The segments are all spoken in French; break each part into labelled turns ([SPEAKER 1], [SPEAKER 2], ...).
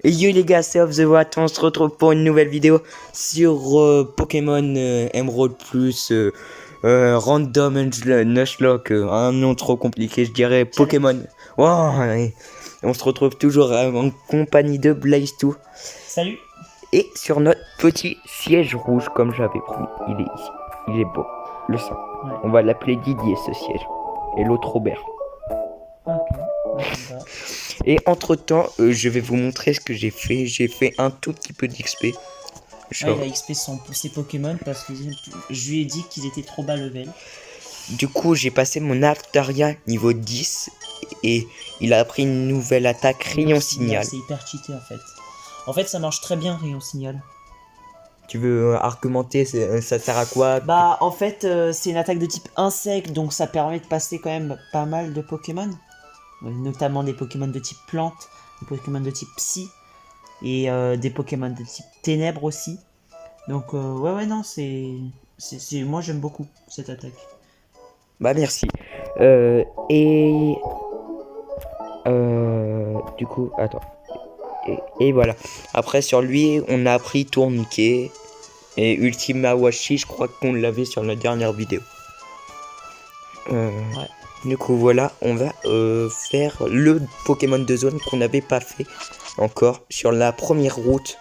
[SPEAKER 1] Et yo les gars, c'est Off the Watt, on se retrouve pour une nouvelle vidéo sur Pokémon Emerald Plus Random Nuzlocke, un nom trop compliqué je dirais, Pokémon. Wow, ouais. On se retrouve toujours en compagnie de Blaze2.
[SPEAKER 2] Salut.
[SPEAKER 1] Et sur notre petit siège rouge comme j'avais promis, il est ici, il est beau, le sang.
[SPEAKER 2] Ouais.
[SPEAKER 1] On va l'appeler Didier ce siège, et l'autre Robert.
[SPEAKER 2] Ok.
[SPEAKER 1] Et entre temps, je vais vous montrer ce que j'ai fait. J'ai fait un tout petit peu d'XP.
[SPEAKER 2] Il a XP ses Pokémon parce que je lui ai dit qu'ils étaient trop bas level.
[SPEAKER 1] Du coup, j'ai passé mon Altaria niveau 10 et il a appris une nouvelle attaque Rayon Signal.
[SPEAKER 2] C'est hyper cheaté en fait. En fait, ça marche très bien Rayon Signal.
[SPEAKER 1] Tu veux argumenter, ça sert à quoi?
[SPEAKER 2] Bah, en fait, c'est une attaque de type insecte, donc ça permet de passer quand même pas mal de Pokémon. Notamment des Pokémon de type plante, des Pokémon de type psy et des Pokémon de type ténèbres aussi. Donc ouais non, moi j'aime beaucoup cette attaque.
[SPEAKER 1] Bah merci. Du coup, attends. Et voilà. Après sur lui, on a appris Tourniquet et Ultima Washi, je crois qu'on l'avait sur la dernière vidéo.
[SPEAKER 2] Ouais.
[SPEAKER 1] Du coup voilà, on va faire le Pokémon de zone qu'on n'avait pas fait encore sur la première route.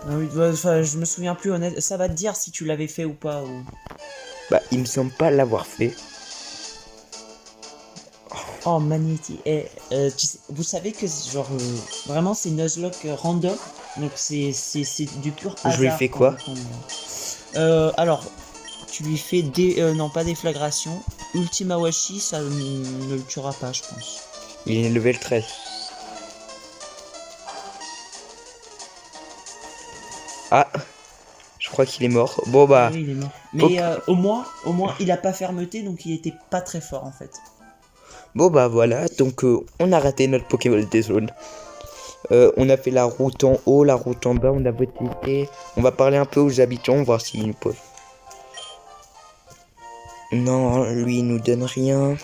[SPEAKER 2] Ah oui, bah, je me souviens plus honnête. Ça va te dire si tu l'avais fait ou pas.
[SPEAKER 1] Bah il me semble pas l'avoir fait.
[SPEAKER 2] Oh Magnéti. Vous savez que genre vraiment c'est Nuzlocke random. Donc c'est du pur hasard.
[SPEAKER 1] Je lui fais quoi?
[SPEAKER 2] Alors tu lui fais non pas déflagration. Ultima Washi ça ne le tuera pas je pense.
[SPEAKER 1] Il est level 13. Ah, je crois qu'il est mort. Bon bah.
[SPEAKER 2] Oui, il est mort. Mais au moins il a pas fermeté donc il était pas très fort en fait.
[SPEAKER 1] Bon bah voilà, donc on a raté notre Pokémon des zones. On a fait la route en haut, la route en bas, on a voté. On va parler un peu aux habitants, voir s'ils nous posent. Non, lui il nous donne rien.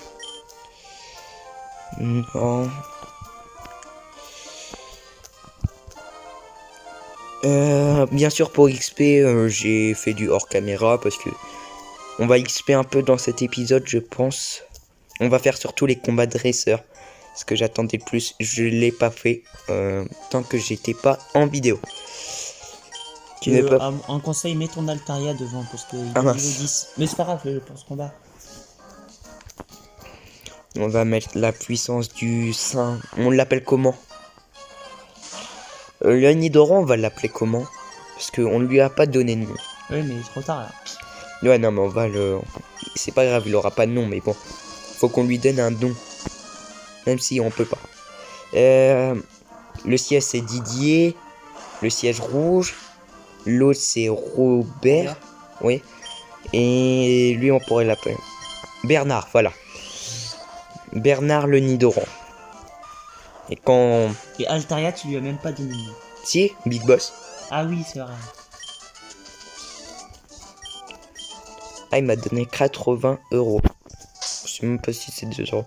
[SPEAKER 1] Non. Bien sûr pour XP, j'ai fait du hors caméra parce que on va XP un peu dans cet épisode, je pense. On va faire surtout les combats de dresseurs. Ce que j'attendais le plus, je l'ai pas fait tant que j'étais pas en vidéo.
[SPEAKER 2] Un conseil, mets ton Altaria devant parce que il est
[SPEAKER 1] mince.
[SPEAKER 2] niveau 10. Mais c'est pas grave pour ce combat.
[SPEAKER 1] On va mettre la puissance du sein. On l'appelle comment? Le Nidoran, on va l'appeler comment? Parce qu'on lui a pas donné de nom.
[SPEAKER 2] Oui, mais trop tard là.
[SPEAKER 1] Ouais, non, mais on va le... C'est pas grave, il aura pas de nom, mais bon. Faut qu'on lui donne un don. Même si on peut pas. Le siège, c'est Didier. Le siège rouge. L'autre, c'est Robert. Oui. Et lui, on pourrait l'appeler Bernard, voilà. Bernard le Nidoran. Et quand...
[SPEAKER 2] Et Altaria, tu lui as même pas donné de nom.
[SPEAKER 1] Si, Big Boss.
[SPEAKER 2] Ah oui, c'est vrai.
[SPEAKER 1] Ah, il m'a donné 80 €. Je sais même pas si c'est 2 €.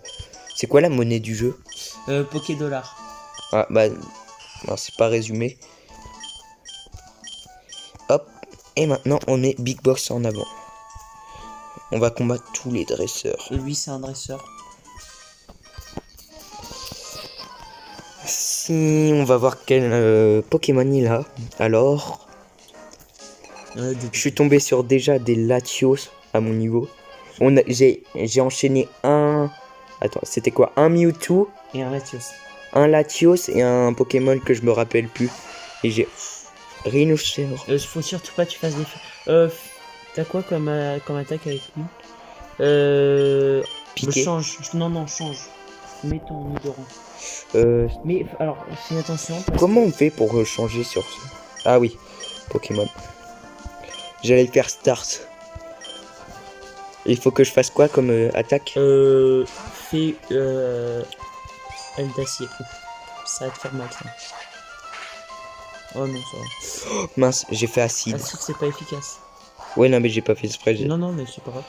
[SPEAKER 1] C'est quoi la monnaie du jeu?
[SPEAKER 2] Pokédollar.
[SPEAKER 1] Ah, bah... Non, c'est pas résumé. Hop. Et maintenant, on met Big Boss en avant. On va combattre tous les dresseurs.
[SPEAKER 2] Et lui, c'est un dresseur.
[SPEAKER 1] Si, on va voir quel Pokémon il a. Alors... Je suis tombé sur déjà des Latios à mon niveau. J'ai enchaîné un... Attends, c'était quoi? Un Mewtwo,
[SPEAKER 2] Et un Latios.
[SPEAKER 1] un Latios et un Pokémon que je me rappelle plus. Et j'ai... Rhinocéros.
[SPEAKER 2] Faut surtout pas que tu fasses des... T'as quoi comme attaque avec lui?
[SPEAKER 1] Piqué.
[SPEAKER 2] Change. Non, change. Mets ton Nidoran. Mais alors, fais attention.
[SPEAKER 1] Comment on fait pour changer sur ça? Ah oui, Pokémon. J'allais faire Start. Il faut que je fasse quoi comme attaque?
[SPEAKER 2] Fais aile d'acier. Ça va te faire mal ça. Oh non, ça va.
[SPEAKER 1] Oh, mince, j'ai fait acide.
[SPEAKER 2] Acide, c'est pas efficace.
[SPEAKER 1] Ouais, non, mais j'ai pas fait exprès.
[SPEAKER 2] Non, mais c'est pas grave.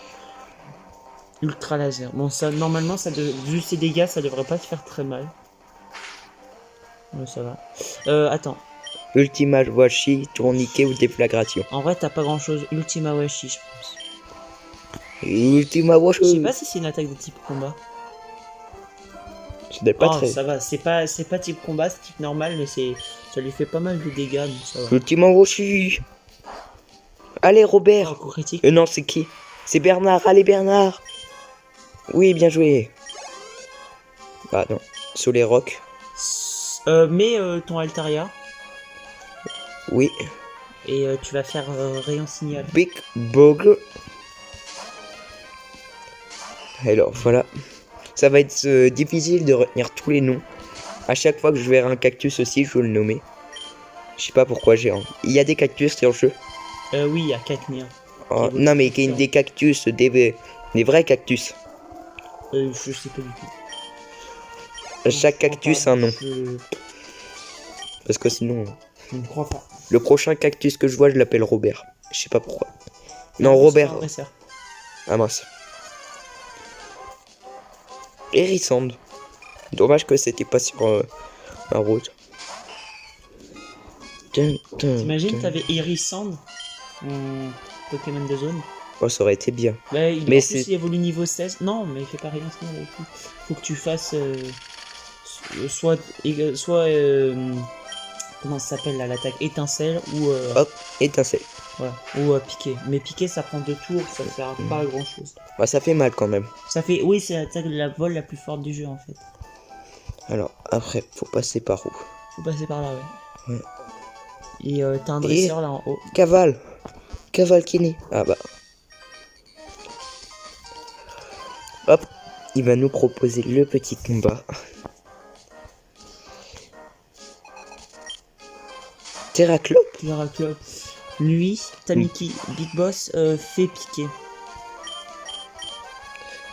[SPEAKER 2] Ultra laser. Bon, ça, normalement, vu ses dégâts, ça devrait pas te faire très mal. Ouais, ça va. Attends.
[SPEAKER 1] Ultima Washi, Tourniquet ou Déflagration.
[SPEAKER 2] En vrai, t'as pas grand chose. Ultima Washi, je pense.
[SPEAKER 1] Ultima
[SPEAKER 2] Je sais
[SPEAKER 1] Washi.
[SPEAKER 2] pas si c'est une attaque de type combat.
[SPEAKER 1] Ce n'est pas
[SPEAKER 2] Oh,
[SPEAKER 1] très.
[SPEAKER 2] ça va, c'est pas type combat, c'est type normal, mais ça lui fait pas mal de dégâts, donc ça va.
[SPEAKER 1] Ultima Washi. Allez, Robert.
[SPEAKER 2] Oh, coup critique.
[SPEAKER 1] Non, c'est qui? C'est Bernard. Allez, Bernard. Oui, bien joué. Ah non. Sur les rocs.
[SPEAKER 2] Mets ton Altaria
[SPEAKER 1] Oui.
[SPEAKER 2] et tu vas faire rayon signal.
[SPEAKER 1] Big Bog. Alors voilà. Ça va être difficile de retenir tous les noms. À chaque fois que je verrai un cactus aussi, je vais le nommer. Je sais pas pourquoi j'ai. Il y a des cactus sur le jeu.
[SPEAKER 2] Oui, il y a 4 miens.
[SPEAKER 1] Oh, non mais des cactus, des vrais cactus.
[SPEAKER 2] Je sais pas du tout.
[SPEAKER 1] Chaque cactus a un nom.
[SPEAKER 2] Je
[SPEAKER 1] Parce que sinon,
[SPEAKER 2] ne crois pas.
[SPEAKER 1] le prochain cactus que je vois, je l'appelle Robert. Je sais pas pourquoi. Non,
[SPEAKER 2] C'est
[SPEAKER 1] Robert.
[SPEAKER 2] un dresseur.
[SPEAKER 1] Ah mince. Hérissande. Dommage que c'était pas sur un route.
[SPEAKER 2] T'imagines, t'avais Hérissande en Pokémon de zone.
[SPEAKER 1] Oh, ça aurait été bien.
[SPEAKER 2] Bah,
[SPEAKER 1] Mais
[SPEAKER 2] en plus,
[SPEAKER 1] c'est-
[SPEAKER 2] il évolue niveau 16. Non, mais il fait pas rayon signal avec lui. Faut que tu fasses soit comment ça s'appelle là, l'attaque étincelle ou
[SPEAKER 1] Hop, étincelle.
[SPEAKER 2] voilà, ou piqué. Mais piqué, ça prend 2 tours, ça sert pas à grand chose.
[SPEAKER 1] Bah, ça fait mal quand même.
[SPEAKER 2] Ça fait, oui, c'est l'attaque de la vol la plus forte du jeu en fait.
[SPEAKER 1] Alors, après, faut passer par où?
[SPEAKER 2] Faut passer par là, ouais.
[SPEAKER 1] Ouais.
[SPEAKER 2] Et t'as un dresseur là en haut.
[SPEAKER 1] Cavale. Cavalkini. Ah bah. Hop. Il va nous proposer le petit combat. Terraclope.
[SPEAKER 2] Terraclope. Lui, Tamiki, Big Boss, fait piquer.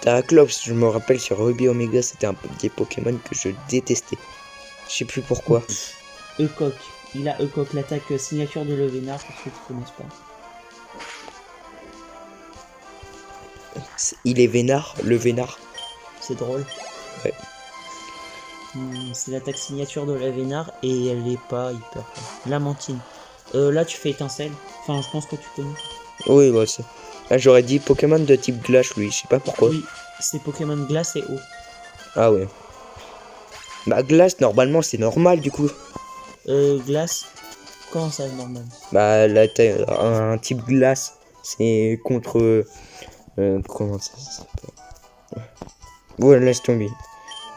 [SPEAKER 1] Terraclope, je me rappelle sur Ruby Omega, c'était un peu des Pokémon que je détestais. Je sais plus pourquoi.
[SPEAKER 2] Ecoque. Il a Ecoque, l'attaque signature de Levénard, pour ceux qui connaissent pas.
[SPEAKER 1] Il est vénard, le vénard.
[SPEAKER 2] C'est drôle.
[SPEAKER 1] Ouais.
[SPEAKER 2] C'est l'attaque signature de la Vénard et elle est pas hyper forte. Lamantine. Là tu fais étincelle. Enfin je pense que tu connais.
[SPEAKER 1] Oui, bah c'est. Là, j'aurais dit Pokémon de type glace, lui, je sais pas pourquoi.
[SPEAKER 2] Oui, c'est Pokémon glace et eau.
[SPEAKER 1] Ah ouais. Bah glace, normalement, c'est normal du coup.
[SPEAKER 2] Glace. Comment ça normal?
[SPEAKER 1] Bah un type glace, c'est contre. Comment ça s'appelle? Ouais, laisse tomber.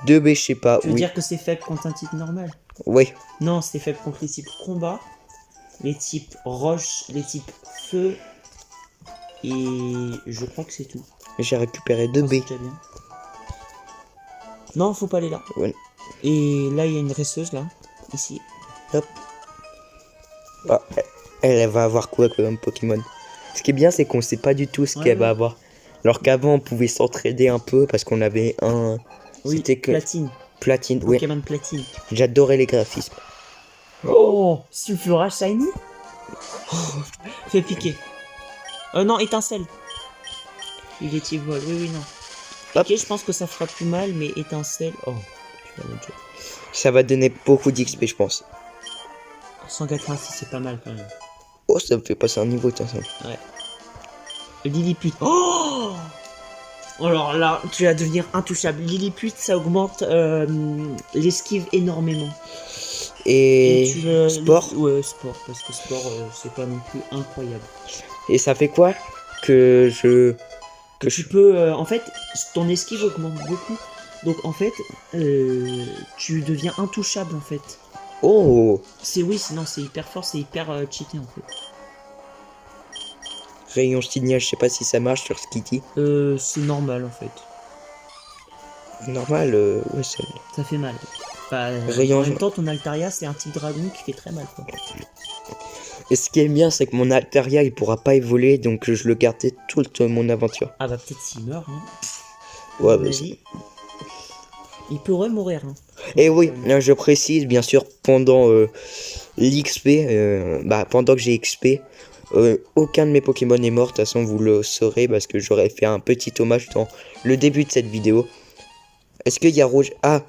[SPEAKER 1] 2B, je sais pas.
[SPEAKER 2] Tu veux
[SPEAKER 1] Oui.
[SPEAKER 2] dire que c'est faible contre un type normal?
[SPEAKER 1] Oui.
[SPEAKER 2] Non, c'est faible contre les types combat, les types roche, les types feu. Et je crois que c'est tout.
[SPEAKER 1] J'ai récupéré
[SPEAKER 2] Je pense que
[SPEAKER 1] 2B.
[SPEAKER 2] c'est déjà bien. Non, faut pas aller là.
[SPEAKER 1] Ouais.
[SPEAKER 2] Et là, il y a une dresseuse là. Ici.
[SPEAKER 1] Hop. Ah, elle va avoir quoi comme Pokémon? Ce qui est bien, c'est qu'on sait pas du tout ce
[SPEAKER 2] Ouais,
[SPEAKER 1] qu'elle va
[SPEAKER 2] ouais.
[SPEAKER 1] avoir. Alors qu'avant, on pouvait s'entraider un peu parce qu'on avait un.
[SPEAKER 2] Oui,
[SPEAKER 1] C'était que
[SPEAKER 2] platine.
[SPEAKER 1] platine. Oui,
[SPEAKER 2] Pokémon platine.
[SPEAKER 1] j'adorais les graphismes.
[SPEAKER 2] Oh, sulfurage shiny. Oh, fais piquer. Non, étincelle. Il est type vol. Oui, oui, non.
[SPEAKER 1] Hop.
[SPEAKER 2] Piquer, je pense que ça fera plus mal, mais étincelle. Oh, tu vas me dire.
[SPEAKER 1] Ça va donner beaucoup d'XP, je pense.
[SPEAKER 2] 186, c'est pas mal quand même.
[SPEAKER 1] Oh, ça me fait passer un niveau, tiens, ça.
[SPEAKER 2] Lilliput. Oh, alors là, tu vas devenir intouchable. Lilliput, ça augmente l'esquive énormément.
[SPEAKER 1] Et
[SPEAKER 2] tu le-
[SPEAKER 1] sport.
[SPEAKER 2] Ouais, sport, parce que sport, c'est pas non plus incroyable.
[SPEAKER 1] Et ça fait quoi que je. Que
[SPEAKER 2] Tu
[SPEAKER 1] je.
[SPEAKER 2] peux, en fait, ton esquive augmente beaucoup. Donc en fait, tu deviens intouchable en fait.
[SPEAKER 1] Oh,
[SPEAKER 2] Oui, sinon c'est hyper fort, c'est hyper cheaté en fait.
[SPEAKER 1] rayon signal, je sais pas si ça marche sur Skitty.
[SPEAKER 2] C'est normal en fait.
[SPEAKER 1] Normal, ouais, ça.
[SPEAKER 2] Ça fait mal. Bah,
[SPEAKER 1] Rayon-
[SPEAKER 2] En même temps, ton Altaria, c'est un type dragon qui fait très mal quoi.
[SPEAKER 1] Et ce qui est bien, c'est que mon Altaria, il pourra pas évoluer, donc je le gardais toute mon aventure.
[SPEAKER 2] Ah bah peut-être s'il meurt, hein.
[SPEAKER 1] Ouais,
[SPEAKER 2] À mon
[SPEAKER 1] bah,
[SPEAKER 2] avis, il pourrait mourir. Hein.
[SPEAKER 1] Et oui, là, je précise, bien sûr, pendant l'XP, pendant que j'ai XP, aucun de mes Pokémon est mort. De toute façon, vous le saurez parce que j'aurais fait un petit hommage dans le début de cette vidéo. Est-ce qu'il y a Roger? Ah,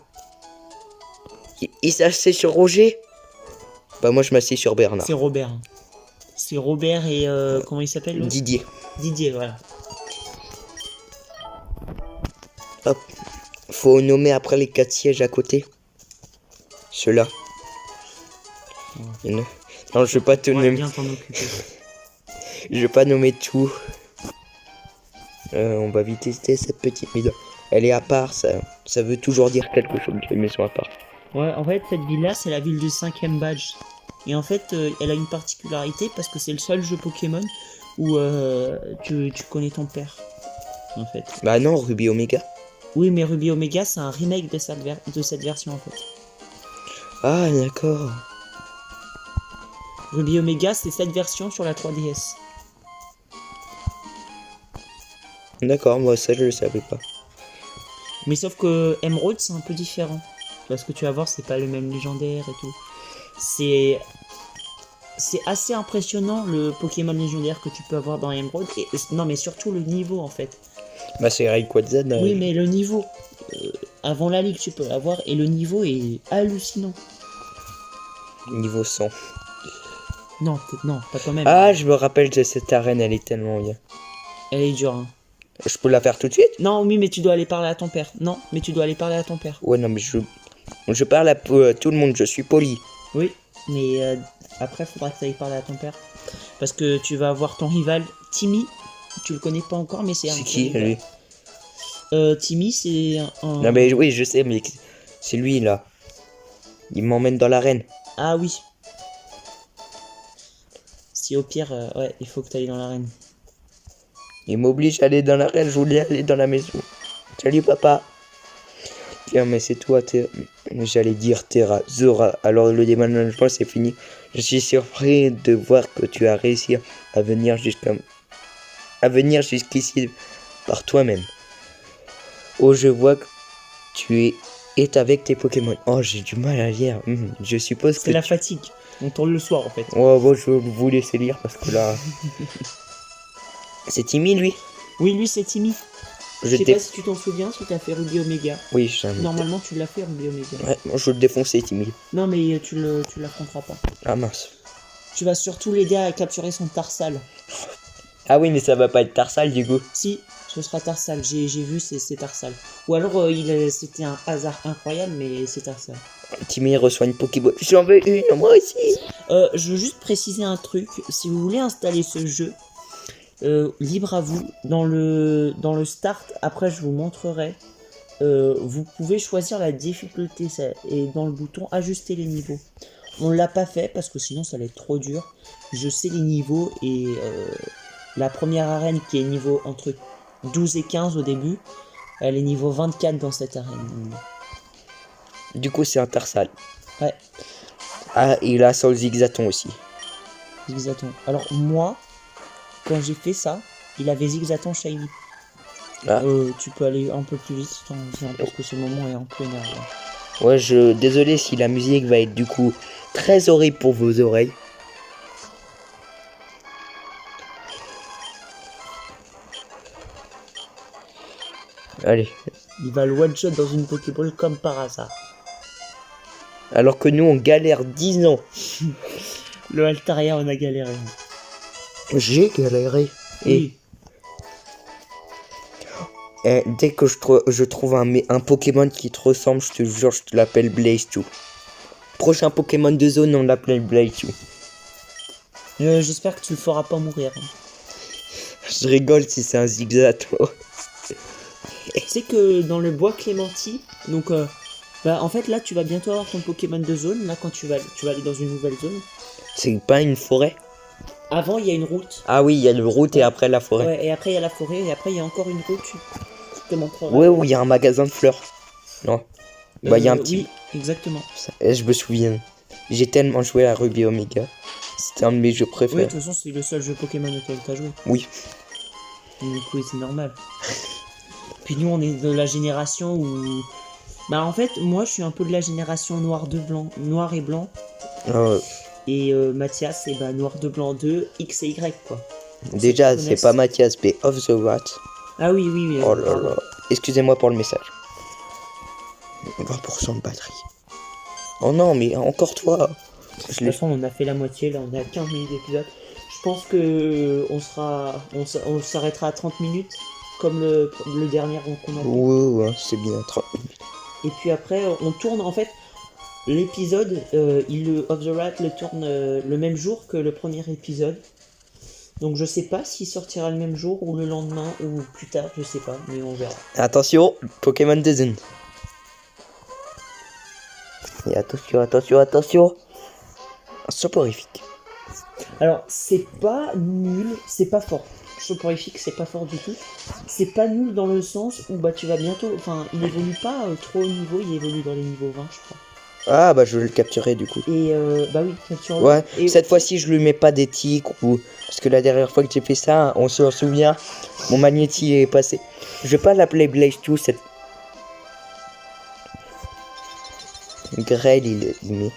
[SPEAKER 1] il s'est sur Roger? Bah moi je m'assieds sur Bernard.
[SPEAKER 2] C'est Robert. C'est Robert et comment il s'appelle l'autre?
[SPEAKER 1] Didier.
[SPEAKER 2] Didier, voilà.
[SPEAKER 1] Hop. Faut nommer après les 4 sièges à côté. Ceux-là. Non, je vais pas te
[SPEAKER 2] Ouais,
[SPEAKER 1] nommer.
[SPEAKER 2] bien t'en occuper.
[SPEAKER 1] Je vais pas nommer tout. On va vite tester cette petite maison. Elle est à part, ça veut toujours dire quelque chose, les maisons à part.
[SPEAKER 2] Ouais, en fait, cette ville-là, c'est la ville du 5ème badge. Et en fait, elle a une particularité parce que c'est le seul jeu Pokémon où tu connais ton père. En fait.
[SPEAKER 1] Bah non, Ruby Omega.
[SPEAKER 2] Oui, mais Ruby Omega, c'est un remake de cette version en fait.
[SPEAKER 1] Ah, d'accord.
[SPEAKER 2] Ruby Omega, c'est cette version sur la 3DS.
[SPEAKER 1] D'accord, moi ça je le savais pas.
[SPEAKER 2] Mais sauf que Emerald, c'est un peu différent. Parce que tu vas voir, c'est pas le même légendaire et tout. C'est assez impressionnant le Pokémon légendaire que tu peux avoir dans Emerald. Et, non, mais surtout le niveau en fait.
[SPEAKER 1] Bah c'est Rayquaza.
[SPEAKER 2] Oui, mais le niveau. Avant la ligue, tu peux l'avoir. Et le niveau est hallucinant.
[SPEAKER 1] Niveau 100.
[SPEAKER 2] Non, non, pas quand même.
[SPEAKER 1] Ah, je me rappelle de cette arène, elle est tellement bien.
[SPEAKER 2] Elle est dure, hein.
[SPEAKER 1] Je peux la faire tout de suite?
[SPEAKER 2] Non, oui, mais tu dois aller parler à ton père. Non, mais tu dois aller parler à ton père.
[SPEAKER 1] Ouais, non, mais je parle à tout le monde, je suis poli.
[SPEAKER 2] Oui, mais après, faudra que tu ailles parler à ton père. Parce que tu vas avoir ton rival, Timmy. Tu le connais pas encore, mais c'est un...
[SPEAKER 1] C'est qui,
[SPEAKER 2] rival.
[SPEAKER 1] lui?
[SPEAKER 2] Timmy, c'est un...
[SPEAKER 1] Non, mais oui, je sais, mais c'est lui, là. Il m'emmène dans l'arène.
[SPEAKER 2] Ah oui. Si au pire, ouais, il faut que tu ailles dans l'arène.
[SPEAKER 1] Il m'oblige à aller dans l'arène, je voulais aller dans la maison. Salut, papa. Tiens, mais c'est toi, j'allais dire Terra, Zora. Alors le déménagement, c'est fini. Je suis surpris de voir que tu as réussi à venir jusqu'ici par toi-même. Oh, je vois que tu es avec tes Pokémon. Oh, j'ai du mal à lire. Je suppose que
[SPEAKER 2] C'est la fatigue. On tourne le soir, en fait.
[SPEAKER 1] Oh, bon, je vais vous laisser lire parce que là... C'est Timmy, lui?
[SPEAKER 2] Oui, lui, c'est Timmy. Je sais
[SPEAKER 1] t'ai-
[SPEAKER 2] pas si tu t'en souviens, si t'as fait Ruby Omega.
[SPEAKER 1] Oui, j'aime.
[SPEAKER 2] Normalement, tu l'as fait Ruby Omega.
[SPEAKER 1] Ouais, moi, je veux le défoncer, Timmy.
[SPEAKER 2] Non, mais tu l'affronteras pas.
[SPEAKER 1] Ah mince.
[SPEAKER 2] Tu vas surtout l'aider à capturer son Tarsal.
[SPEAKER 1] Ah oui, mais ça va pas être Tarsal, du coup.
[SPEAKER 2] Si, ce sera Tarsal. J'ai vu, c'est Tarsal. Ou alors, c'était un hasard incroyable, mais c'est Tarsal.
[SPEAKER 1] Timmy reçoit une Pokéball. J'en veux une, moi aussi.
[SPEAKER 2] Je veux juste préciser un truc. Si vous voulez installer ce jeu, libre à vous. Dans le start, après je vous montrerai. Vous pouvez choisir la difficulté et dans le bouton ajuster les niveaux. On l'a pas fait parce que sinon ça allait être trop dur. Je sais les niveaux et la première arène qui est niveau entre 12 et 15 au début, elle est niveau 24 dans cette arène.
[SPEAKER 1] Du coup, c'est un Tarsal.
[SPEAKER 2] Ouais.
[SPEAKER 1] Ah, et il a Sol Zigzaton aussi.
[SPEAKER 2] Zigzaton. Alors moi, quand j'ai fait ça, il avait Zigzaton Shiny.
[SPEAKER 1] Ah.
[SPEAKER 2] Tu peux aller un peu plus vite si t'en viens, parce que ce moment est un peu énervant.
[SPEAKER 1] Ouais, désolé si la musique va être du coup très horrible pour vos oreilles. Allez.
[SPEAKER 2] Il va le one-shot dans une Pokéball comme par hasard.
[SPEAKER 1] Alors que nous, on galère 10 ans.
[SPEAKER 2] Le Altaria, on a galéré.
[SPEAKER 1] J'ai galéré.
[SPEAKER 2] Oui.
[SPEAKER 1] Et dès que je trouve un Pokémon qui te ressemble, je te jure, je te l'appelle Blaze2. Prochain Pokémon de zone, on l'appelle Blaze2.
[SPEAKER 2] J'espère que tu le feras pas mourir.
[SPEAKER 1] Je rigole si c'est un Zigzato.
[SPEAKER 2] Tu sais que dans le bois Clémenti, donc en fait là tu vas bientôt avoir ton Pokémon de zone. Là quand tu vas aller dans une nouvelle zone.
[SPEAKER 1] C'est pas une forêt?
[SPEAKER 2] Avant il y a une route.
[SPEAKER 1] Ah oui, il y a le route et après la forêt.
[SPEAKER 2] Ouais, et après il y a la forêt et après il y a encore une route. Je te montrerai.
[SPEAKER 1] Ouais, où il y a un magasin de fleurs. Non. Bah, il y a un petit.
[SPEAKER 2] Oui, exactement.
[SPEAKER 1] Je me souviens. J'ai tellement joué à Ruby Omega. C'était un de mes jeux
[SPEAKER 2] Oui, de
[SPEAKER 1] préférés.
[SPEAKER 2] toute façon c'est le seul jeu Pokémon auquel t'as joué.
[SPEAKER 1] Oui.
[SPEAKER 2] Donc oui, c'est normal. Puis nous on est de la génération où... Bah en fait, moi je suis un peu de la génération noir et blanc. Et Mathias, c'est bah noir de blanc 2, X et Y quoi.
[SPEAKER 1] Déjà, c'est pas Mathias, mais Off the Rat.
[SPEAKER 2] Ah oui, oui, oui.
[SPEAKER 1] Oh là là. Excusez-moi pour le message. 20% de batterie. Oh non, mais encore toi. Je
[SPEAKER 2] De toute
[SPEAKER 1] l'ai.
[SPEAKER 2] façon, on a fait la moitié, là, on est à 15 minutes d'épisode. Je pense que on s'arrêtera à 30 minutes, comme le dernier qu'on a fait.
[SPEAKER 1] Ouais, c'est bien. 30 minutes.
[SPEAKER 2] Et puis après, on tourne, en fait, l'épisode, Of the Rat le tourne le même jour que le premier épisode. Donc je sais pas s'il sortira le même jour ou le lendemain ou plus tard, je sais pas, mais on verra.
[SPEAKER 1] Attention, Pokémon Dozen. Et attention. Un soporifique.
[SPEAKER 2] Alors, c'est pas nul, c'est pas fort. Soporifique, c'est pas fort du tout. C'est pas nul dans le sens où bah tu vas bientôt. Enfin, il évolue pas trop au niveau, il évolue dans les niveaux 20, je crois.
[SPEAKER 1] Ah, bah je vais le capturer du coup.
[SPEAKER 2] Et bah oui, capture-le.
[SPEAKER 1] Ouais,
[SPEAKER 2] Et
[SPEAKER 1] cette fois-ci je lui mets pas des tics ou. Parce que la dernière fois que j'ai fait ça, on se souvient, mon magnéti est passé. Je vais pas l'appeler Blaze 2, cette. Grêle, il met.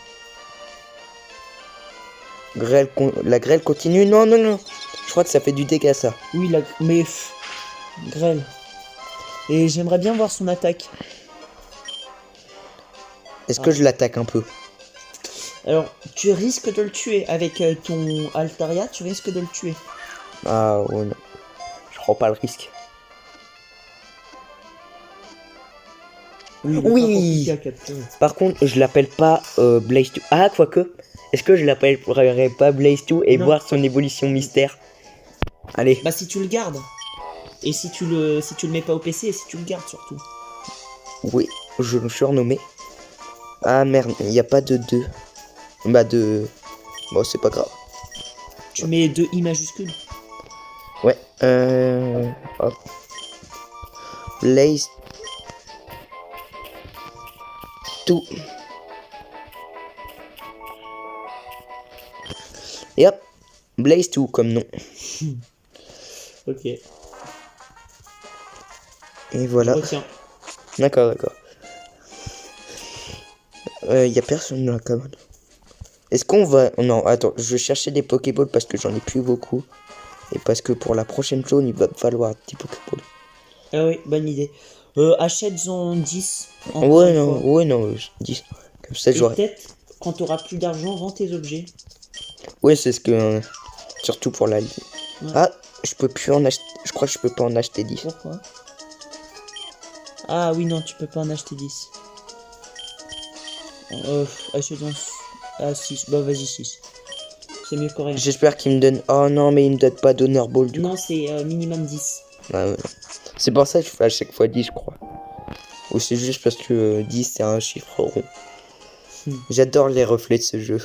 [SPEAKER 1] La grêle continue. Non. Je crois que ça fait du dégât ça.
[SPEAKER 2] Oui, mais grêle. Et j'aimerais bien voir son attaque.
[SPEAKER 1] Est-ce que je l'attaque un peu?
[SPEAKER 2] Alors, tu risques de le tuer avec ton Altaria, tu risques de le tuer.
[SPEAKER 1] Ah ouais, non. Je prends pas le risque.
[SPEAKER 2] Oui, il est pas compliqué à capturer.
[SPEAKER 1] Par contre, je l'appelle pas Blaze 2. Ah, quoique. Est-ce que je l'appellerais pas Blaze 2 et
[SPEAKER 2] Non.
[SPEAKER 1] voir son évolution mystère? Allez.
[SPEAKER 2] Bah si tu le gardes. Et si tu le mets pas au PC, et si tu le gardes surtout.
[SPEAKER 1] Oui, je le surnommé. Ah merde, il n'y a pas de 2. Bah de... Bon, c'est pas grave.
[SPEAKER 2] Tu mets 2 I majuscules.
[SPEAKER 1] Ouais, hop. Blaze 2. Et hop, Blaze 2 comme nom.
[SPEAKER 2] Ok.
[SPEAKER 1] Et voilà.
[SPEAKER 2] Retiens.
[SPEAKER 1] D'accord. Y a personne dans la commode. Est-ce qu'on va... Non, attends, je vais chercher des Pokéballs parce que j'en ai plus beaucoup. Et parce que pour la prochaine zone, il va me falloir des Pokéballs.
[SPEAKER 2] Ah oui, bonne idée. Achète-en 10.
[SPEAKER 1] Ouais, non, 10. Comme ça,
[SPEAKER 2] Et
[SPEAKER 1] j'aurai...
[SPEAKER 2] peut-être, quand tu auras plus d'argent, vends tes objets.
[SPEAKER 1] Ouais, c'est ce que... surtout pour la...
[SPEAKER 2] Ouais.
[SPEAKER 1] Ah, je peux plus en acheter... Je crois que je peux pas en acheter 10.
[SPEAKER 2] Pourquoi? Ah oui, non, tu peux pas en acheter 10. Achète-en... Ah, 6. Bah, vas-y, 6. C'est mieux que rien.
[SPEAKER 1] J'espère qu'il me donne... Oh non, mais il me donne pas d'honneur ball du coup.
[SPEAKER 2] Non, c'est minimum 10.
[SPEAKER 1] Ah, ouais. C'est pour ça que je fais à chaque fois 10, je crois. Ou c'est juste parce que 10, c'est un chiffre rond. J'adore les reflets de ce jeu.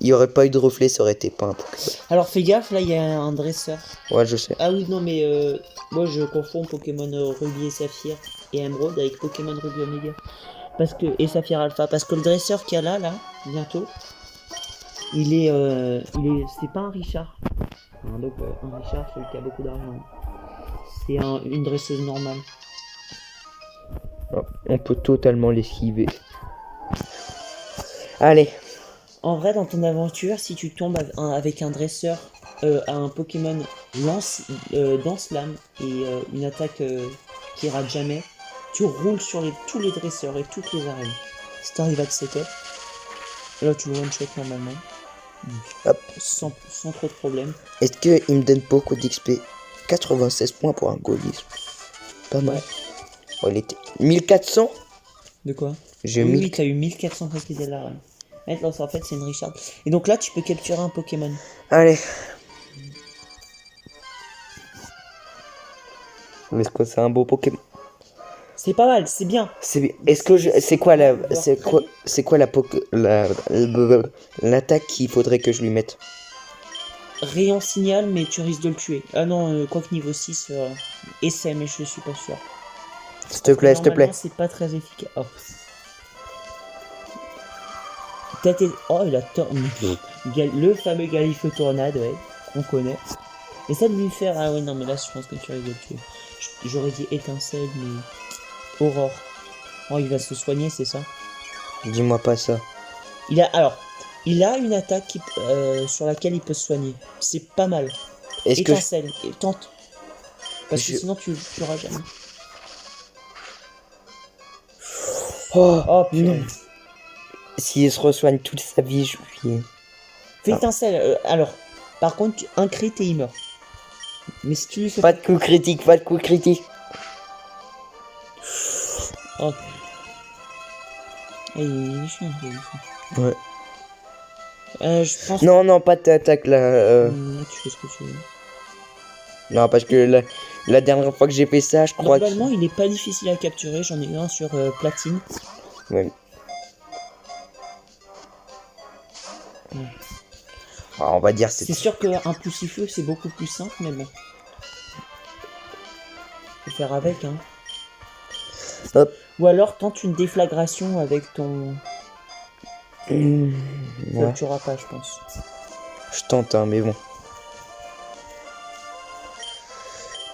[SPEAKER 1] Il y aurait pas eu de reflets, ça aurait été pas un Pokémon.
[SPEAKER 2] Alors fais gaffe, là il y a un dresseur.
[SPEAKER 1] Ouais, je sais.
[SPEAKER 2] Ah oui, non, mais moi je confonds Pokémon Ruby et Saphir et Emerald avec Pokémon Ruby Omega. Et Saphir Alpha. Parce que le dresseur qu'il y a là, bientôt, c'est pas un Richard. Hein, donc un Richard, celui qui a beaucoup d'argent. C'est une dresseuse normale.
[SPEAKER 1] Oh, on peut totalement l'esquiver. Allez.
[SPEAKER 2] En vrai, dans ton aventure, si tu tombes avec un dresseur à un Pokémon Danse Lame et une attaque qui rate jamais, tu roules sur tous les dresseurs et toutes les arènes. Si t'arrives à te setup, là tu le one-shot normalement.
[SPEAKER 1] Hop.
[SPEAKER 2] Sans trop de problème.
[SPEAKER 1] Est-ce qu'il me donne beaucoup d'XP? 96 points pour un Golis. Pas mal.
[SPEAKER 2] Ouais.
[SPEAKER 1] Oh, il était 1400.
[SPEAKER 2] De quoi?
[SPEAKER 1] J'ai
[SPEAKER 2] Oui,
[SPEAKER 1] 1000.
[SPEAKER 2] t'as eu 1400 précisés de l'arène. Ouais, non, en fait, c'est une Richard. Et donc là, tu peux capturer un Pokémon.
[SPEAKER 1] Allez. Mais est-ce que c'est un beau Pokémon?
[SPEAKER 2] C'est pas mal, c'est bien.
[SPEAKER 1] Est-ce que c'est quoi l'attaque qu'il faudrait que je lui mette?
[SPEAKER 2] Rayon signal, mais tu risques de le tuer. Ah non, quoi que niveau 6, essaie, mais je suis pas sûr.
[SPEAKER 1] S'il te plaît.
[SPEAKER 2] Normalement, c'est pas très efficace. Oh. Oh, il a le fameux Galifeu Tornade, ouais, qu'on connaît. Et ça de lui faire... Ah ouais, non, mais là, je pense que tu risques de le tuer. J'aurais dit étincelle, mais... Aurore. Oh, il va se soigner, c'est ça?
[SPEAKER 1] Dis-moi pas ça.
[SPEAKER 2] Il a une attaque sur laquelle il peut se soigner. C'est pas mal.
[SPEAKER 1] Est-ce que
[SPEAKER 2] Étincelle, et tente. Parce que sinon, tu tueras jamais.
[SPEAKER 1] Oh,
[SPEAKER 2] Oh, putain.
[SPEAKER 1] non. s'il se resoigne toute sa vie, je lui...
[SPEAKER 2] Fais
[SPEAKER 1] Ah.
[SPEAKER 2] étincelle. Alors, par contre, un crit et il meurt. Mais si tu lui fais
[SPEAKER 1] Pas de coup critique, pas de coup critique.
[SPEAKER 2] Oh. Eh, il est chiant, il est chiant.
[SPEAKER 1] Ouais.
[SPEAKER 2] Je pense
[SPEAKER 1] Non, non, pas d'attaque là.
[SPEAKER 2] Là, tu fais ce que tu veux.
[SPEAKER 1] Non, parce que la dernière fois que j'ai fait ça, je crois
[SPEAKER 2] Normalement, il est pas difficile à capturer. J'en ai eu un sur platine.
[SPEAKER 1] que... Ouais. Ah, on va dire
[SPEAKER 2] C'est
[SPEAKER 1] c'est...
[SPEAKER 2] sûr qu'un poussifleux, c'est beaucoup plus simple, mais bon. Faut faire avec, hein.
[SPEAKER 1] Hop.
[SPEAKER 2] Ou alors, tente une déflagration avec ton... Ça
[SPEAKER 1] Ouais.
[SPEAKER 2] le tuera pas, je pense.
[SPEAKER 1] Je tente, hein, mais bon.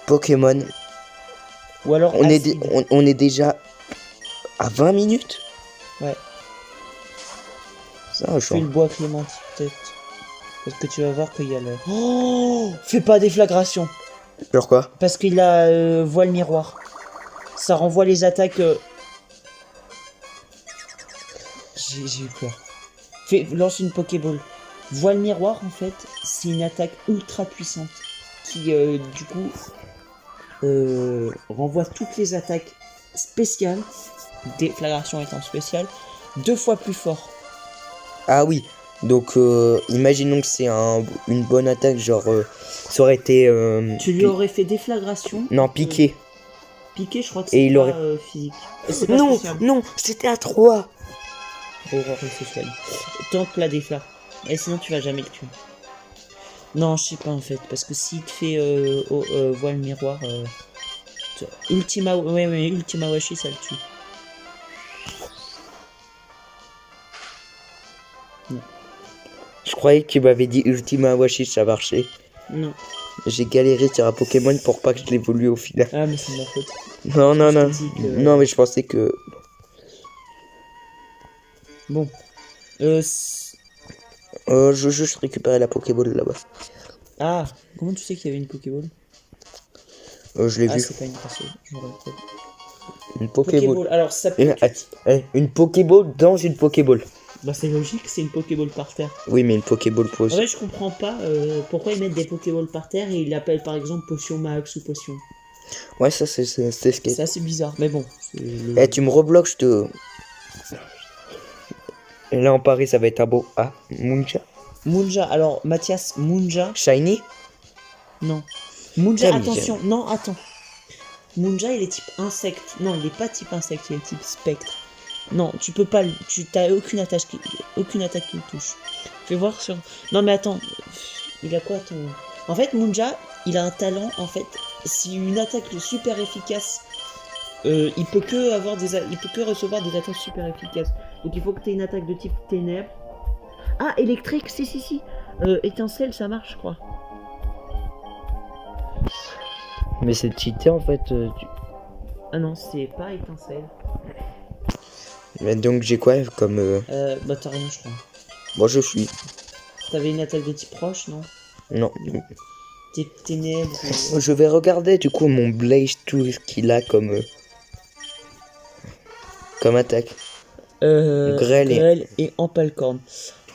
[SPEAKER 1] Pokémon.
[SPEAKER 2] Ou alors,
[SPEAKER 1] On est,
[SPEAKER 2] acide.
[SPEAKER 1] on est déjà à 20 minutes.
[SPEAKER 2] Ouais.
[SPEAKER 1] Ça, je
[SPEAKER 2] Fais le bois clémentine, peut-être. Parce que tu vas voir qu'il y a le... Oh, fais pas déflagration.
[SPEAKER 1] Genre quoi?
[SPEAKER 2] Parce qu'il a voile miroir. Ça renvoie les attaques... J'ai eu peur. Lance une Pokéball. Voile miroir, en fait, c'est une attaque ultra puissante. Qui, du coup, renvoie toutes les attaques spéciales. Déflagration étant spéciale. 2 fois plus fort.
[SPEAKER 1] Ah oui. Donc, imaginons que c'est une bonne attaque, genre, ça aurait été...
[SPEAKER 2] Tu lui aurais fait déflagration.
[SPEAKER 1] Non, piqué.
[SPEAKER 2] Piqué, je crois que
[SPEAKER 1] Et
[SPEAKER 2] c'est
[SPEAKER 1] il
[SPEAKER 2] pas
[SPEAKER 1] aurait-
[SPEAKER 2] physique. Et c'est pas
[SPEAKER 1] Non,
[SPEAKER 2] spécial.
[SPEAKER 1] non, c'était à 3.
[SPEAKER 2] Horreur sociale. Tente la défla. Et sinon tu vas jamais le tuer. Non, je sais pas en fait. Parce que s'il te fait voile miroir. Ultima. Ouais, Ultima Washi, ça le tue.
[SPEAKER 1] Je croyais que tu m'avais dit Ultima Washi, ça marchait.
[SPEAKER 2] Non.
[SPEAKER 1] J'ai galéré sur un Pokémon pour pas que je l'évolue au final.
[SPEAKER 2] Ah, mais c'est de ma faute.
[SPEAKER 1] Non, non, non.
[SPEAKER 2] Je t'ai dit que-
[SPEAKER 1] Non, mais je pensais que...
[SPEAKER 2] Bon.
[SPEAKER 1] je veux juste récupérer la Pokéball là-bas.
[SPEAKER 2] Ah, comment tu sais qu'il y avait une Pokéball?
[SPEAKER 1] Je l'ai
[SPEAKER 2] Ah,
[SPEAKER 1] vu.
[SPEAKER 2] c'est pas une perso. Je me rappelle.
[SPEAKER 1] Une Pokéball.
[SPEAKER 2] Alors ça peut.
[SPEAKER 1] Une Pokéball dans une Pokéball.
[SPEAKER 2] Bah, c'est logique, c'est une Pokéball par terre.
[SPEAKER 1] Oui, mais une Pokéball
[SPEAKER 2] En
[SPEAKER 1] pose.
[SPEAKER 2] vrai, je comprends pas pourquoi ils mettent des Pokéballs par terre et ils l'appellent par exemple Potion Max ou Potion.
[SPEAKER 1] Ouais, ça, c'est ce qui est...
[SPEAKER 2] C'est assez bizarre, mais bon. c'est le-
[SPEAKER 1] Eh, tu me rebloques, je te... Et là, en Paris, ça va être un beau... Ah, Munja.
[SPEAKER 2] Munja, alors Mathias, Munja,
[SPEAKER 1] Shiny.
[SPEAKER 2] non. Munja,
[SPEAKER 1] Ah, mais
[SPEAKER 2] attention, non, attends. Munja, il est type insecte. Non, il est pas type insecte, il est type spectre. Non, tu peux pas, tu t'as aucune attaque qui le touche. Fais voir sur... Non mais attends, il a quoi ton... En fait, Munja, il a un talent, en fait, si une attaque super efficace, il peut que recevoir des attaques super efficaces. Donc il faut que tu aies une attaque de type ténèbres. Ah, électrique, si. Étincelle, ça marche, je crois.
[SPEAKER 1] Mais c'est cheaté, en fait.
[SPEAKER 2] Ah non, c'est pas étincelle.
[SPEAKER 1] Mais donc, j'ai quoi comme...
[SPEAKER 2] Bah t'as rien, je crois.
[SPEAKER 1] Moi, je suis...
[SPEAKER 2] T'avais une attaque de type proche, non?
[SPEAKER 1] Non.
[SPEAKER 2] Type ténèbres.
[SPEAKER 1] Je vais regarder, du coup, mon Blaze, tout ce qu'il a comme... Comme attaque. Grêle
[SPEAKER 2] Et Empalcorn.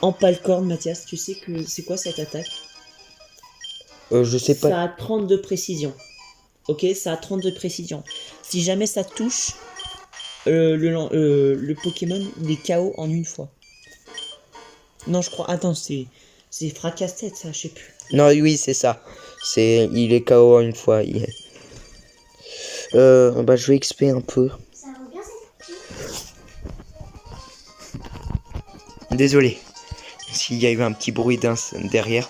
[SPEAKER 2] Empalcorn, Mathias, tu sais que c'est quoi cette attaque?
[SPEAKER 1] Je sais pas.
[SPEAKER 2] Ça a 30 de précision. Ok, ça a 30 de précision. Si jamais ça touche, le Pokémon, il est KO en une fois. Non, je crois. Attends, c'est fracasse-tête, ça, je sais plus.
[SPEAKER 1] Non, oui, c'est ça. Il est KO une fois. Bah, je vais XP un peu. Désolé s'il y a eu un petit bruit derrière.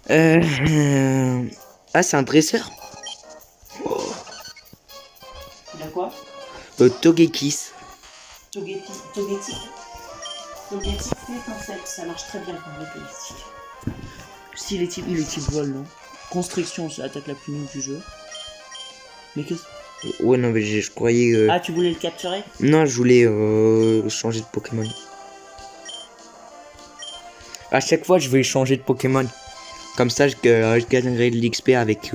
[SPEAKER 1] Ah, c'est un dresseur.
[SPEAKER 2] Il a quoi?
[SPEAKER 1] Togekiss.
[SPEAKER 2] Togetic, c'est étincelle, ça marche très bien comme le Togetic. Si il est type vol, non? Constriction, c'est l'attaque la plus nulle du jeu. Mais qu'est-ce...
[SPEAKER 1] Ouais, non, mais je croyais...
[SPEAKER 2] Ah, tu voulais le capturer?
[SPEAKER 1] Non, je voulais changer de Pokémon. À chaque fois, je vais changer de Pokémon. Comme ça, je gagnerai de l'XP avec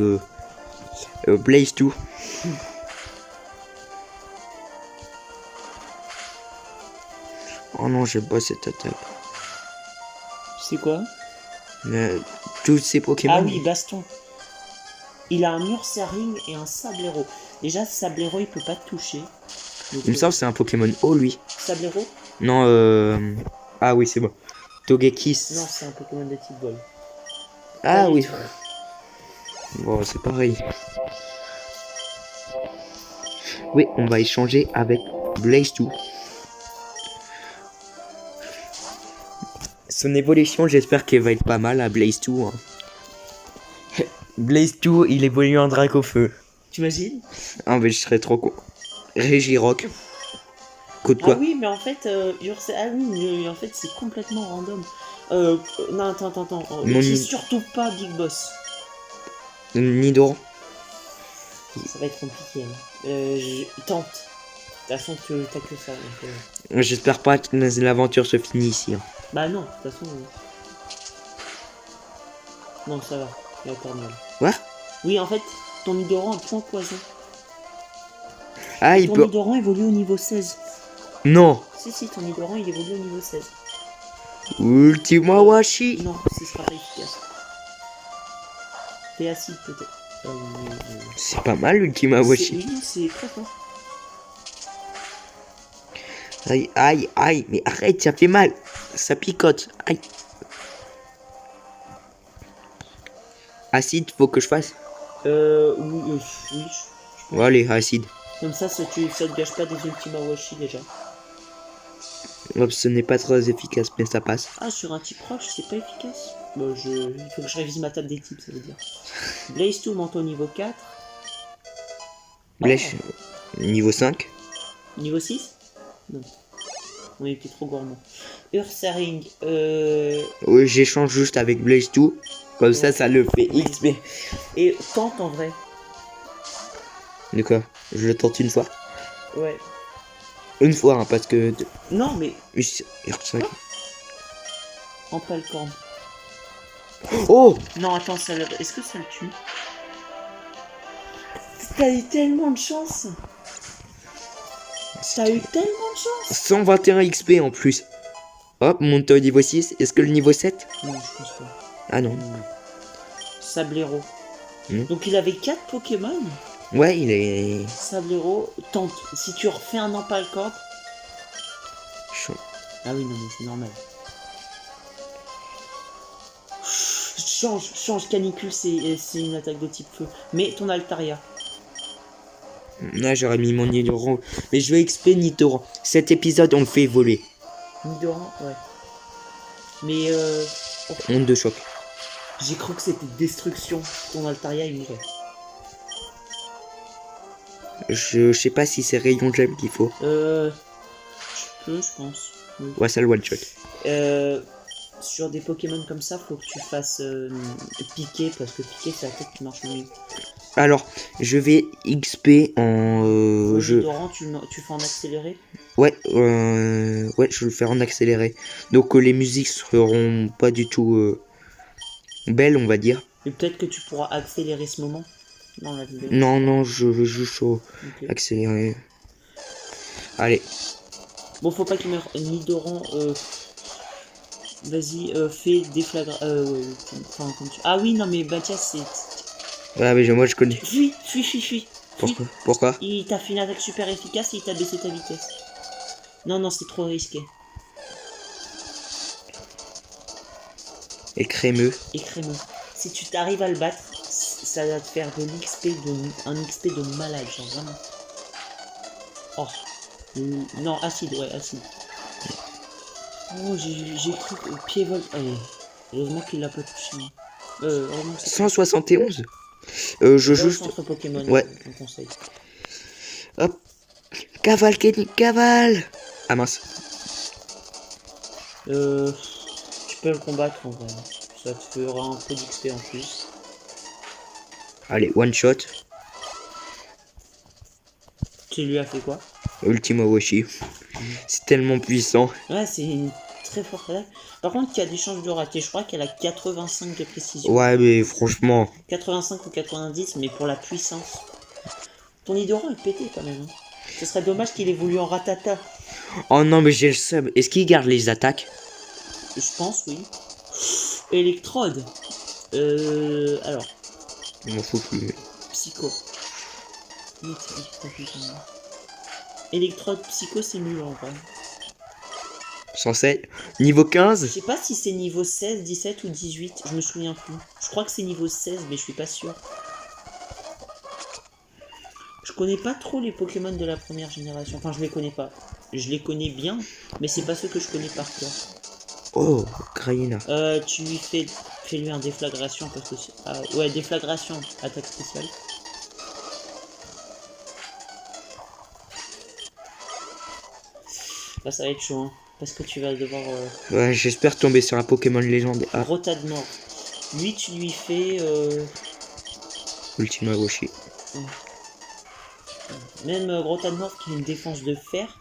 [SPEAKER 1] Blaze 2. Oh non, j'aime pas cette attaque.
[SPEAKER 2] C'est quoi?
[SPEAKER 1] Tous ces Pokémon.
[SPEAKER 2] Ah oui, baston. Il a un Ursaring et un Sablero. Déjà, Sablero, il peut pas te toucher. Donc,
[SPEAKER 1] Il me semble que c'est un Pokémon haut, lui.
[SPEAKER 2] Sablero?
[SPEAKER 1] Non, Ah oui, c'est bon. Togekiss.
[SPEAKER 2] Non, c'est un Pokémon de type vol.
[SPEAKER 1] Ah
[SPEAKER 2] Pas du
[SPEAKER 1] oui.
[SPEAKER 2] tout.
[SPEAKER 1] Bon, c'est pareil. Oui, on va échanger avec Blaze 2. Son évolution, j'espère qu'elle va être pas mal à Blaze 2. Hein. Blaze 2, il évolue en Dracofeu.
[SPEAKER 2] T'imagines?
[SPEAKER 1] Ah, mais je serais trop con. Regirock. Coup de quoi?
[SPEAKER 2] Ah oui, mais en fait, Ah oui, mais en fait, c'est complètement random. Non, attends. Utilise surtout pas Big Boss.
[SPEAKER 1] Nidoran.
[SPEAKER 2] Ça va être compliqué. Hein. Tente. De toute façon, t'as que ça. Donc,
[SPEAKER 1] J'espère pas que l'aventure se finit ici. Hein.
[SPEAKER 2] Bah non, de toute façon. Non, ça va. Il y a encore mal.
[SPEAKER 1] Quoi?
[SPEAKER 2] Oui, en fait, ton Nidoran a point poison.
[SPEAKER 1] Ah, il
[SPEAKER 2] Ton
[SPEAKER 1] peut...
[SPEAKER 2] Nidoran évolue au niveau 16.
[SPEAKER 1] Non.
[SPEAKER 2] Si, ton Nidoran, il évolue au niveau 16.
[SPEAKER 1] Ultima Washi.
[SPEAKER 2] Non, ce sera pas efficace. T'es acide, peut-être.
[SPEAKER 1] C'est pas mal, Ultima Washi.
[SPEAKER 2] Oui, c'est très fort.
[SPEAKER 1] Aïe, mais arrête, ça fait mal. Ça picote. Aïe. Acide, faut que je fasse.
[SPEAKER 2] Oui.
[SPEAKER 1] Bon, allez, acide.
[SPEAKER 2] Comme ça te gâche pas des Ultima Washi déjà.
[SPEAKER 1] Hop, ce n'est pas très efficace, mais ça passe.
[SPEAKER 2] Ah, sur un type roche, c'est pas efficace. Bon, il faut que je révise ma table des types, ça veut dire. Blaze 2 monte au niveau 4.
[SPEAKER 1] Blech, niveau 5.
[SPEAKER 2] Niveau 6? Non. On était trop gourmand. Ursaring,
[SPEAKER 1] Oui, j'échange juste avec Blaze 2. Comme ça le fait XP.
[SPEAKER 2] Et tente en vrai.
[SPEAKER 1] De quoi? Je le tente une fois.
[SPEAKER 2] Ouais.
[SPEAKER 1] Une fois, hein, parce que...
[SPEAKER 2] Non, mais
[SPEAKER 1] R5.
[SPEAKER 2] en palcorne.
[SPEAKER 1] Oh!
[SPEAKER 2] Non, attends, est-ce que ça le tue? T'as eu tellement de chance. T'as eu tellement de chance.
[SPEAKER 1] 121 XP en plus. Hop, monte au niveau 6. Est-ce que le niveau 7?
[SPEAKER 2] Non, je pense pas.
[SPEAKER 1] Ah non.
[SPEAKER 2] Sablero.
[SPEAKER 1] Hmm.
[SPEAKER 2] Donc il avait 4 Pokémon.
[SPEAKER 1] Ouais, il est...
[SPEAKER 2] Sablero, tente. Si tu refais un empalcorne.
[SPEAKER 1] chaud.
[SPEAKER 2] Ah oui, non, mais c'est normal. Change canicule, c'est une attaque de type feu. Mais ton Altaria.
[SPEAKER 1] Là, j'aurais mis mon Nidoran. Mais je vais XP Nidoran. Cet épisode, on le fait voler.
[SPEAKER 2] Nidoran, ouais. Mais
[SPEAKER 1] Onde de choc.
[SPEAKER 2] j'ai cru que c'était destruction. Ton Altaria, il mourait.
[SPEAKER 1] Je sais pas si c'est rayon gemme qu'il faut.
[SPEAKER 2] Je pense. Oui.
[SPEAKER 1] Ouais, ça le one shot.
[SPEAKER 2] Sur des Pokémon comme ça, faut que tu fasses piquer, parce que piquer, c'est la tête qui marche le mieux.
[SPEAKER 1] Alors, je vais XP en...
[SPEAKER 2] Nidoran, tu fais en accéléré?
[SPEAKER 1] Ouais, ouais, je vais le faire en accéléré. Donc les musiques seront pas du tout belles, on va dire.
[SPEAKER 2] Et peut-être que tu pourras accélérer ce moment dans la vidéo.
[SPEAKER 1] Non, je vais juste
[SPEAKER 2] Okay.
[SPEAKER 1] accélérer. Allez.
[SPEAKER 2] Bon, faut pas qu'il meure. Nidoran, vas-y, fais déflagrer. Enfin, comme tu... Ah oui, non, mais Batias, c'est...
[SPEAKER 1] Ouais, mais moi je connais.
[SPEAKER 2] Fuis.
[SPEAKER 1] Pourquoi?
[SPEAKER 2] Il t'a fait une attaque super efficace et il t'a baissé ta vitesse. Non, c'est trop risqué.
[SPEAKER 1] Et crémeux.
[SPEAKER 2] Si tu t'arrives à le battre, ça va te faire de l'XP, un XP de malade, genre vraiment. Oh. Non, acide. Oh, j'ai cru que pied vol. Heureusement qu'il l'a pas touché. Heureusement que
[SPEAKER 1] 171. Je juste...
[SPEAKER 2] Entre Pokémon,
[SPEAKER 1] ouais.
[SPEAKER 2] on conseille.
[SPEAKER 1] Hop. Cavale, Kenny, cavale. Ah mince.
[SPEAKER 2] Tu peux le combattre en vrai. Ça te fera un peu d'XP en plus.
[SPEAKER 1] Allez, one shot.
[SPEAKER 2] Tu lui as fait quoi?
[SPEAKER 1] Ultima Washi. C'est tellement puissant.
[SPEAKER 2] Ouais, c'est une très forte attaque. Par contre, il y a des chances de rater. Je crois qu'elle a 85 de précision.
[SPEAKER 1] Ouais, mais franchement.
[SPEAKER 2] 85 ou 90, mais pour la puissance. Ton Nidoran est pété quand même. Hein. Ce serait dommage qu'il évolue en Ratata.
[SPEAKER 1] Oh non, mais j'ai le seum. Est-ce qu'il garde les attaques?
[SPEAKER 2] Je pense, oui. Électrode. Alors,
[SPEAKER 1] Je m'en fous plus.
[SPEAKER 2] psycho. Électrode, psycho, c'est nul en vrai.
[SPEAKER 1] Censé. Niveau
[SPEAKER 2] Je
[SPEAKER 1] 15?
[SPEAKER 2] sais pas si c'est niveau 16, 17 ou 18, je me souviens plus. Je crois que c'est niveau 16, mais je suis pas sûr. Je connais pas trop les Pokémon de la première génération. Enfin, je les connais pas. Je les connais bien, mais c'est pas ceux que je connais par cœur.
[SPEAKER 1] Oh, Graina.
[SPEAKER 2] Tu lui fais-lui un déflagration parce que ouais, déflagration, attaque spéciale. Là, ça va être chaud, hein, parce que tu vas devoir
[SPEAKER 1] Ouais, j'espère tomber sur un Pokémon légendaire. Ah,
[SPEAKER 2] Rota de mort. Lui, tu lui fais
[SPEAKER 1] Ultima Roshi.
[SPEAKER 2] même Rota de mort qui a une défense de fer.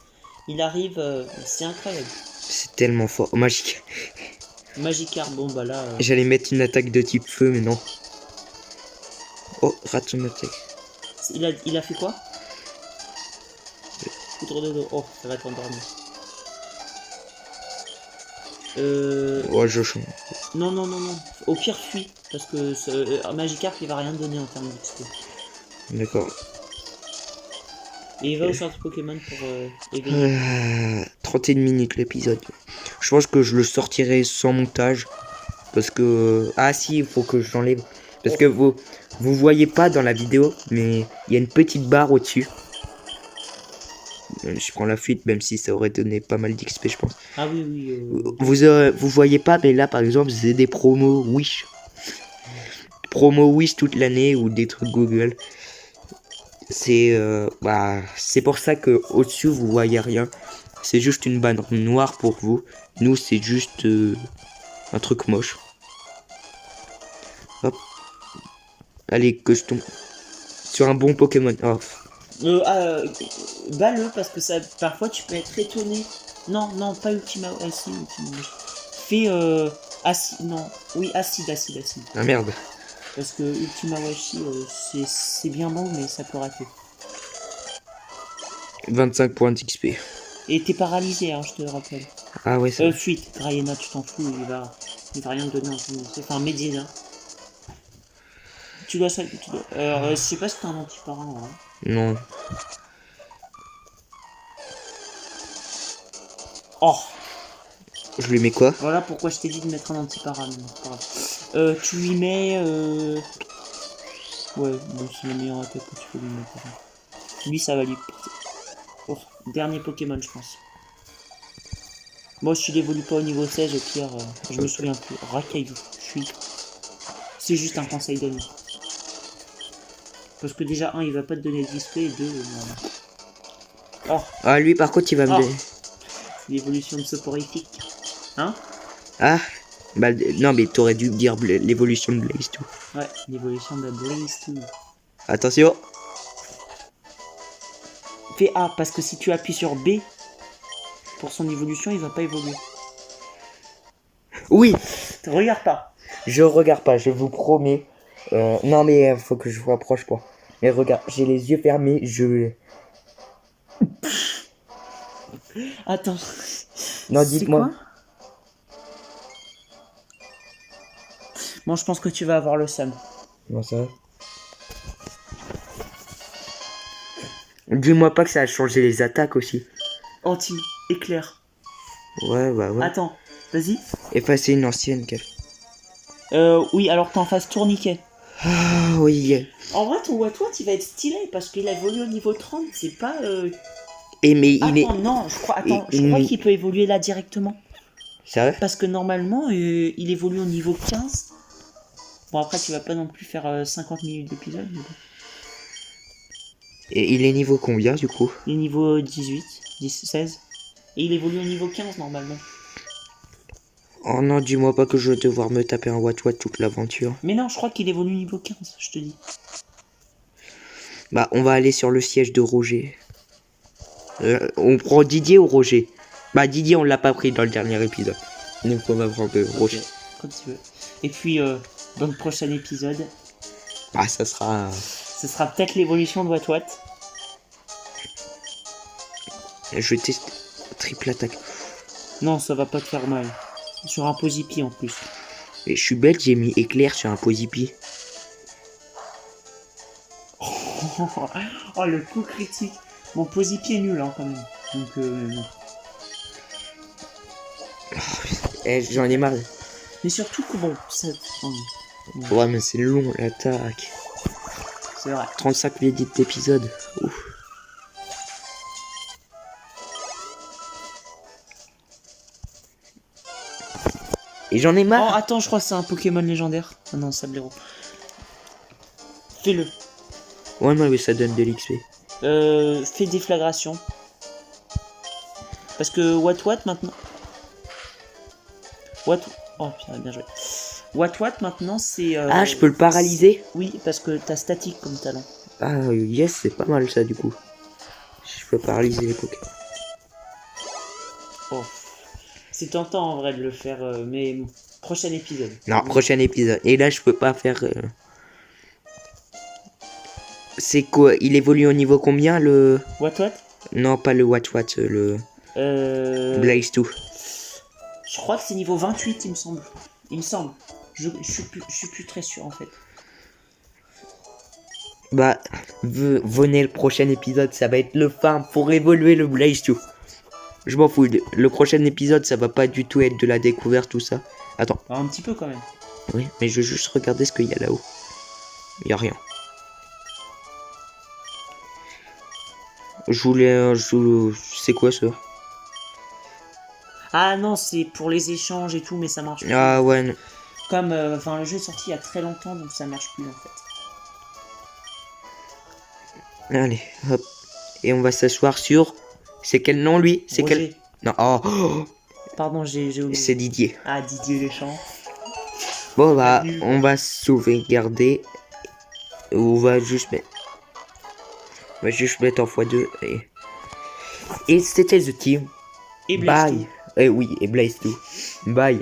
[SPEAKER 2] Il arrive, c'est incroyable.
[SPEAKER 1] C'est tellement fort. Oh, magique.
[SPEAKER 2] Magikarp, bon bah là.
[SPEAKER 1] J'allais mettre une attaque de type feu, mais non. Oh, rate son attaque.
[SPEAKER 2] Il a fait quoi? Poudre de dos. Oh, ça va t'endormir.
[SPEAKER 1] Oh, je change.
[SPEAKER 2] Non, non, non, non. Au pire, fuis. Parce que Magikarp, il va rien donner en termes d'XP.
[SPEAKER 1] D'accord.
[SPEAKER 2] Et il va au centre Pokémon pour éveiller.
[SPEAKER 1] 31 minutes l'épisode. Je pense que je le sortirai sans montage. Parce que... Ah si, il faut que je l'enlève. Parce que vous voyez pas dans la vidéo, mais il y a une petite barre au-dessus. Je prends la fuite, même si ça aurait donné pas mal d'XP, je pense.
[SPEAKER 2] Ah oui, oui.
[SPEAKER 1] Vous voyez pas, mais là, par exemple, c'est des promos Wish. Promos Wish toute l'année ou des trucs Google. C'est pour ça que au-dessus, vous voyez rien. C'est juste une bande noire pour vous. Nous, c'est juste un truc moche. Hop. Allez, que je tombe sur un bon Pokémon. Oh.
[SPEAKER 2] Bats-le parce que ça, parfois tu peux être étonné. Non, non, pas Ultima. Ah si, Ultima. Fais acide. Non, oui, acide.
[SPEAKER 1] Ah merde.
[SPEAKER 2] Parce que Ultima Washi, c'est bien bon, mais ça peut rater.
[SPEAKER 1] 25 points d'XP.
[SPEAKER 2] Et t'es paralysé, hein, je te le rappelle.
[SPEAKER 1] Ah ouais, ça.
[SPEAKER 2] Fuite. Grayena, tu t'en fous, il va rien te donner en termes de... Enfin, Medina. Tu dois... je sais pas si t'as un anti-parent, hein.
[SPEAKER 1] Non.
[SPEAKER 2] Oh!
[SPEAKER 1] Je lui mets quoi?
[SPEAKER 2] Voilà pourquoi je t'ai dit de mettre un anti-para. Tu lui mets... Ouais, bon, c'est la meilleure attaque que tu peux lui mettre. Lui, ça va lui... Oh, dernier Pokémon, je pense. Moi, si je l'évolue pas au niveau 16, au pire, je me souviens plus. Racaillou, c'est juste un conseil d'amis. Parce que déjà, un, il va pas te donner d'XP, et deux... Oh.
[SPEAKER 1] Ah, lui, par contre, il va me donner...
[SPEAKER 2] C'est l'évolution de soporifique. Hein?
[SPEAKER 1] Ah, bah non, mais t'aurais dû dire l'évolution de Blaze tout.
[SPEAKER 2] Ouais, l'évolution de Blaze tout.
[SPEAKER 1] Attention.
[SPEAKER 2] Fais A, parce que si tu appuies sur B, pour son évolution, il va pas évoluer.
[SPEAKER 1] Oui.
[SPEAKER 2] Regarde pas.
[SPEAKER 1] Je regarde pas, je vous promets. Non, mais faut que je vous rapproche pas. Mais regarde, j'ai les yeux fermés, je...
[SPEAKER 2] Attends.
[SPEAKER 1] Non, dites-moi.
[SPEAKER 2] Bon, je pense que tu vas avoir le seum.
[SPEAKER 1] Non, ça va. Dis-moi pas que ça a changé les attaques aussi.
[SPEAKER 2] Anti, éclair.
[SPEAKER 1] Ouais, bah ouais.
[SPEAKER 2] Attends, vas-y.
[SPEAKER 1] Effacer une ancienne, quelle.
[SPEAKER 2] Oui, alors t'en fasses tourniquet.
[SPEAKER 1] Ah, oui.
[SPEAKER 2] En vrai, ton Watwat, il va être stylé parce qu'il a évolué au niveau 30, c'est pas...
[SPEAKER 1] Et mais il est...
[SPEAKER 2] non, je crois qu'il peut évoluer là directement.
[SPEAKER 1] Sérieux?
[SPEAKER 2] Parce que normalement, il évolue au niveau 15. Bon, après, tu vas pas non plus faire 50 minutes d'épisode. Mais bon.
[SPEAKER 1] Et il est niveau combien, du coup?
[SPEAKER 2] Il est niveau 18, 16. Et il évolue au niveau 15, normalement.
[SPEAKER 1] Oh non, dis-moi pas que je vais devoir me taper un Watwat toute l'aventure.
[SPEAKER 2] Mais non, je crois qu'il évolue au niveau 15, je te dis.
[SPEAKER 1] Bah, on va aller sur le siège de Roger. On prend Didier ou Roger? Bah, Didier, on l'a pas pris dans le dernier épisode. Donc, on va prendre Roger.
[SPEAKER 2] Okay, comme tu veux. Et puis, dans le prochain épisode...
[SPEAKER 1] Ah, ça sera...
[SPEAKER 2] Ce sera peut-être l'évolution de Watwat.
[SPEAKER 1] Je vais tester... triple attaque.
[SPEAKER 2] Non, ça va pas te faire mal. Sur un Posipi en plus.
[SPEAKER 1] Et je suis bête, j'ai mis éclair sur un Posipi.
[SPEAKER 2] Oh, le coup critique. Mon Posipi est nul, hein, quand même. Donc, non.
[SPEAKER 1] J'en ai marre.
[SPEAKER 2] Mais surtout que bon, ça...
[SPEAKER 1] Ouais, mais c'est long l'attaque.
[SPEAKER 2] C'est vrai.
[SPEAKER 1] 35 minutes d'épisode. Ouf. Et j'en ai
[SPEAKER 2] Oh,
[SPEAKER 1] marre.
[SPEAKER 2] attends, je crois que c'est un Pokémon légendaire. Ah non, Sablero. Fais-le.
[SPEAKER 1] Ouais, mais ça donne de l'XP.
[SPEAKER 2] Fais déflagration. Parce que What maintenant... Oh putain, bien joué. What maintenant c'est...
[SPEAKER 1] Ah, je peux le paralyser?
[SPEAKER 2] Oui, parce que t'as statique comme talent.
[SPEAKER 1] Ah, yes, c'est pas mal ça du coup. Je peux paralyser les Pokémon.
[SPEAKER 2] Oh. C'est tentant en vrai de le faire, mais bon, prochain épisode.
[SPEAKER 1] Non, prochain épisode. Et là, je peux pas faire... C'est quoi? Il évolue au niveau combien le...
[SPEAKER 2] What
[SPEAKER 1] Non, pas le What, le... Blaze 2.
[SPEAKER 2] Je crois que c'est niveau 28, il me semble. Il me semble. Je suis plus très sûr en fait.
[SPEAKER 1] Bah, venez le prochain épisode, ça va être le farm pour évoluer le Blaze 2. Je m'en fous, le prochain épisode, ça va pas du tout être de la découverte, tout ça. Attends.
[SPEAKER 2] Alors, un petit peu quand même.
[SPEAKER 1] Oui, mais je veux juste regarder ce qu'il y a là-haut. Il y a rien. Je voulais... c'est quoi ça?
[SPEAKER 2] Ah non, c'est pour les échanges et tout, mais ça marche plus.
[SPEAKER 1] Ah ouais. Non.
[SPEAKER 2] Comme, enfin, le jeu est sorti il y a très longtemps, donc ça marche plus en fait.
[SPEAKER 1] Allez, hop. Et on va s'asseoir sur... C'est quel nom lui? C'est
[SPEAKER 2] Roger.
[SPEAKER 1] quel... Non, oh,
[SPEAKER 2] Pardon, j'ai oublié.
[SPEAKER 1] c'est Didier.
[SPEAKER 2] Ah, Didier Deschamps.
[SPEAKER 1] Bon bah, on va sauvegarder. On va juste mettre... On va juste mettre en x2. Et c'était The Team.
[SPEAKER 2] Et Blaze
[SPEAKER 1] Bye. Eh oui, et Blaze 2. Bye.